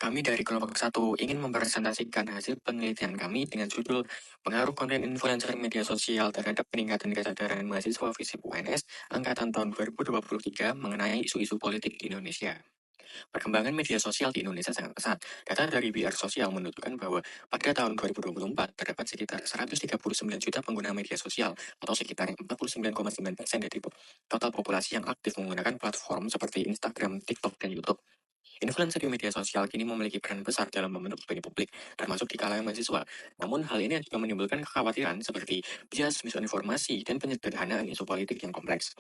Kami dari kelompok 1 ingin mempresentasikan hasil penelitian kami dengan judul Pengaruh Konten Influencer Media Sosial Terhadap Peningkatan Kesadaran Mahasiswa FISIP UNS Angkatan tahun 2023 mengenai isu-isu politik di Indonesia. Perkembangan media sosial di Indonesia sangat pesat. Data dari BR Sosial menunjukkan bahwa pada tahun 2024 terdapat sekitar 139 juta pengguna media sosial atau sekitar 49,9% dari total populasi yang aktif menggunakan platform seperti Instagram, TikTok, dan YouTube. Influencer di media sosial kini memiliki peran besar dalam membentuk opini publik, termasuk di kalangan mahasiswa. Namun, hal ini juga menimbulkan kekhawatiran seperti bias, misinformasi, dan penyederhanaan isu politik yang kompleks.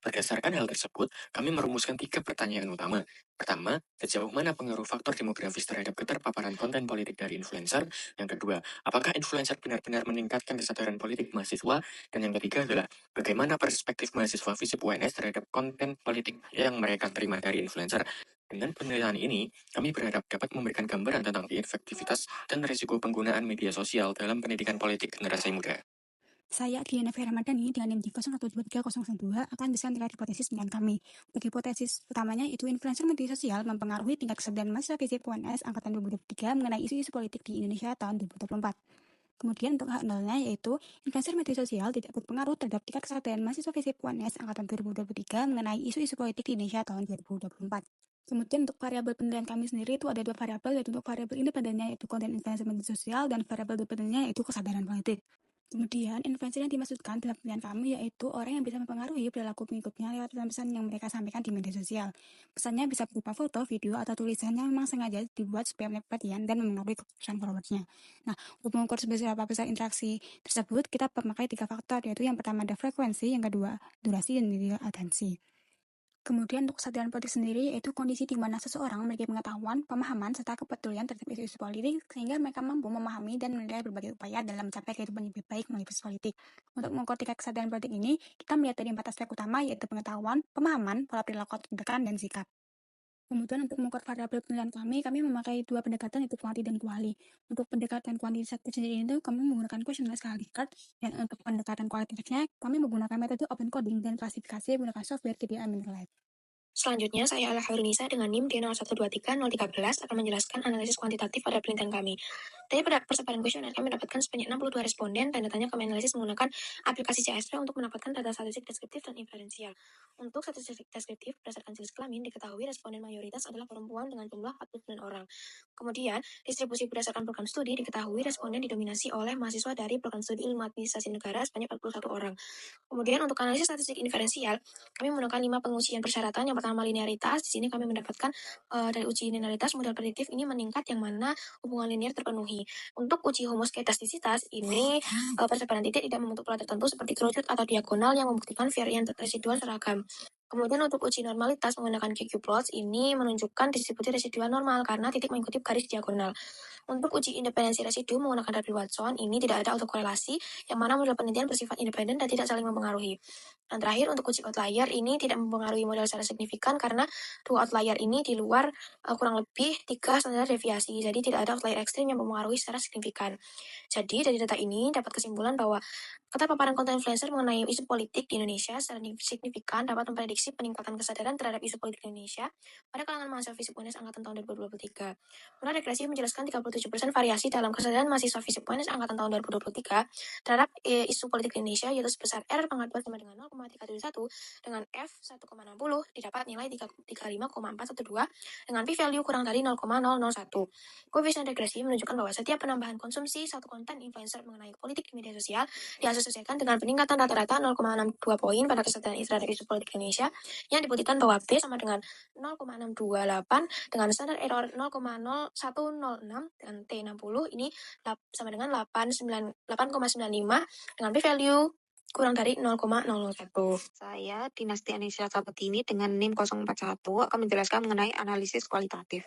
Berdasarkan hal tersebut, kami merumuskan 3 pertanyaan utama. Pertama, sejauh mana pengaruh faktor demografis terhadap keterpaparan konten politik dari influencer? Yang kedua, apakah influencer benar-benar meningkatkan kesadaran politik mahasiswa? Dan yang ketiga adalah, bagaimana perspektif mahasiswa FISIP UNS terhadap konten politik yang mereka terima dari influencer? Dengan penelitian ini, kami berharap dapat memberikan gambaran tentang efektivitas dan risiko penggunaan media sosial dalam pendidikan politik generasi muda. Saya, Diana Fera Ramadhani, dengan NIM 012302 akan bisa menilai hipotesis penilaian kami. Untuk hipotesis utamanya itu influencer media sosial mempengaruhi tingkat kesadaran mahasiswa FISIP UNS Angkatan 2023 mengenai isu-isu politik di Indonesia tahun 2024. Kemudian untuk hak nolnya yaitu influencer media sosial tidak berpengaruh terhadap tingkat kesadaran mahasiswa FISIP UNS Angkatan 2023 mengenai isu-isu politik di Indonesia tahun 2024. Kemudian untuk variabel penilaian kami sendiri itu ada 2 variabel, yaitu untuk variabel independennya yaitu konten influencer media sosial dan variabel dependennya yaitu kesadaran politik. Kemudian, influencer yang dimaksudkan dalam penilaian kami yaitu orang yang bisa mempengaruhi perilaku pengikutnya lewat pesan-pesan yang mereka sampaikan di media sosial. Pesannya bisa berupa foto, video, atau tulisan yang memang sengaja dibuat supaya menarik perhatian dan mempengaruhi keputusan followersnya. Nah, untuk mengukur seberapa besar interaksi tersebut, kita memakai 3 faktor, yaitu yang pertama ada frekuensi, yang kedua durasi, dan ketiga atensi. Kemudian untuk kesadaran politik sendiri yaitu kondisi di mana seseorang memiliki pengetahuan, pemahaman, serta kepedulian terhadap isu-isu politik sehingga mereka mampu memahami dan menilai berbagai upaya dalam mencapai kehidupan yang lebih baik melalui proses politik. Untuk mengukur tingkat kesadaran politik ini, kita melihat dari 4 aspek utama yaitu pengetahuan, pemahaman, pola perilaku tindakan, dan sikap. Kemudian untuk mengukur variabel penilaian kami memakai 2 pendekatan yaitu kuanti dan kuali. Untuk pendekatan kuantitatif sendiri itu kami menggunakan questionnaire skala Likert, dan untuk pendekatan kualitatifnya kami menggunakan metode open coding dan klasifikasi menggunakan software KDA Mendeley. Selanjutnya, saya Ala Hairunisa dengan NIM D0123-013 akan menjelaskan analisis kuantitatif pada penelitian kami. Dari persebaran kuesioner, kami mendapatkan sebanyak 62 responden dan datanya kami analisis menggunakan aplikasi CSV untuk mendapatkan data statistik deskriptif dan inferensial. Untuk statistik deskriptif, berdasarkan jenis kelamin, diketahui responden mayoritas adalah perempuan dengan jumlah 49 orang. Kemudian, distribusi berdasarkan program studi diketahui responden didominasi oleh mahasiswa dari program studi ilmu administrasi negara sebanyak 41 orang. Kemudian untuk analisis statistik inferensial, kami menggunakan 5 pengujian persyaratan. Yang pertama linearitas, di sini kami mendapatkan dari uji linearitas model prediktif ini meningkat yang mana hubungan linear terpenuhi. Untuk uji homoskedastisitas ini persebaran titik tidak membentuk pola tertentu seperti kerucut atau diagonal yang membuktikan varian residual seragam. Kemudian untuk uji normalitas menggunakan QQ plots ini menunjukkan distribusi residual normal karena titik mengikuti garis diagonal. Untuk uji independensi residu menggunakan W. Watson ini tidak ada autokorelasi yang mana model penelitian bersifat independen dan tidak saling mempengaruhi. Dan terakhir untuk uji outlier ini tidak mempengaruhi model secara signifikan karena 2 outlier ini di luar kurang lebih 3 standar deviasi. Jadi tidak ada outlier ekstrim yang mempengaruhi secara signifikan. Jadi dari data ini dapat kesimpulan bahwa keterpaparan konten influencer mengenai isu politik di Indonesia secara signifikan dapat memprediksi peningkatan kesadaran terhadap isu politik di Indonesia pada kalangan mahasiswa FISIP UNS angkatan tahun 2023. Menurut regresi menjelaskan 37% variasi dalam kesadaran mahasiswa FISIP UNS angkatan tahun 2023 terhadap isu politik di Indonesia yaitu sebesar R pangkat 2 sama dengan 0,371 dengan F 1,60 didapat nilai 35,412 dengan p-value kurang dari 0,001. Koefisien regresi menunjukkan bahwa setiap penambahan konsumsi satu konten influencer mengenai politik di media sosial diasosiasikan dengan peningkatan rata-rata 0,62 poin pada kesadaran terhadap isu politik Indonesia yang dibuktikan bahwa B sama dengan 0,628 dengan standar error 0,0106 dan T60 ini sama dengan 8,95 dengan p-value kurang dari 0,001. Saya Dinasti Anisya Saputini dengan NIM 041 akan menjelaskan mengenai analisis kualitatif.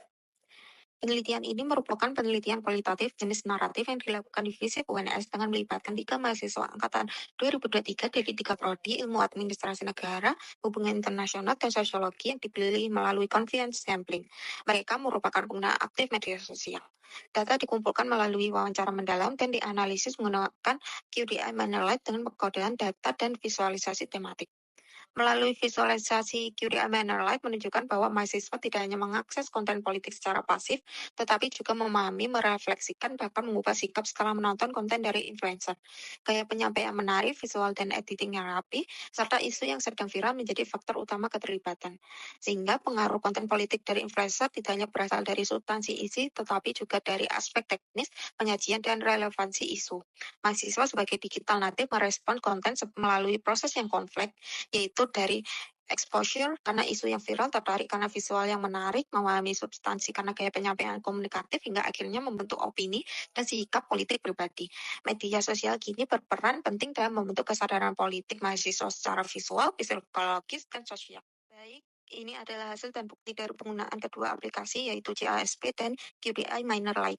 Penelitian ini merupakan penelitian kualitatif jenis naratif yang dilakukan di FISIP UNS dengan melibatkan 3 mahasiswa angkatan 2023 dari 3 prodi ilmu administrasi negara, hubungan internasional, dan sosiologi yang dipilih melalui convenience sampling. Mereka merupakan pengguna aktif media sosial. Data dikumpulkan melalui wawancara mendalam dan dianalisis menggunakan QDI Mendeley dengan pengkodean data dan visualisasi tematik. Melalui visualisasi QDI Light menunjukkan bahwa mahasiswa tidak hanya mengakses konten politik secara pasif, tetapi juga memahami, merefleksikan, bahkan mengubah sikap setelah menonton konten dari influencer. Gaya penyampaian menarik, visual dan editingnya rapi, serta isu yang sedang viral menjadi faktor utama keterlibatan. Sehingga pengaruh konten politik dari influencer tidak hanya berasal dari substansi isi, tetapi juga dari aspek teknis, penyajian, dan relevansi isu. Mahasiswa sebagai digital native merespon konten melalui proses yang kompleks, yaitu dari exposure karena isu yang viral, tertarik karena visual yang menarik, memahami substansi karena gaya penyampaian komunikatif, hingga akhirnya membentuk opini dan sikap politik pribadi. Media sosial kini berperan penting dalam membentuk kesadaran politik mahasiswa secara visual, psikologis, dan sosial. Baik, ini adalah hasil dan bukti dari penggunaan kedua aplikasi, yaitu JASP dan QDI Light.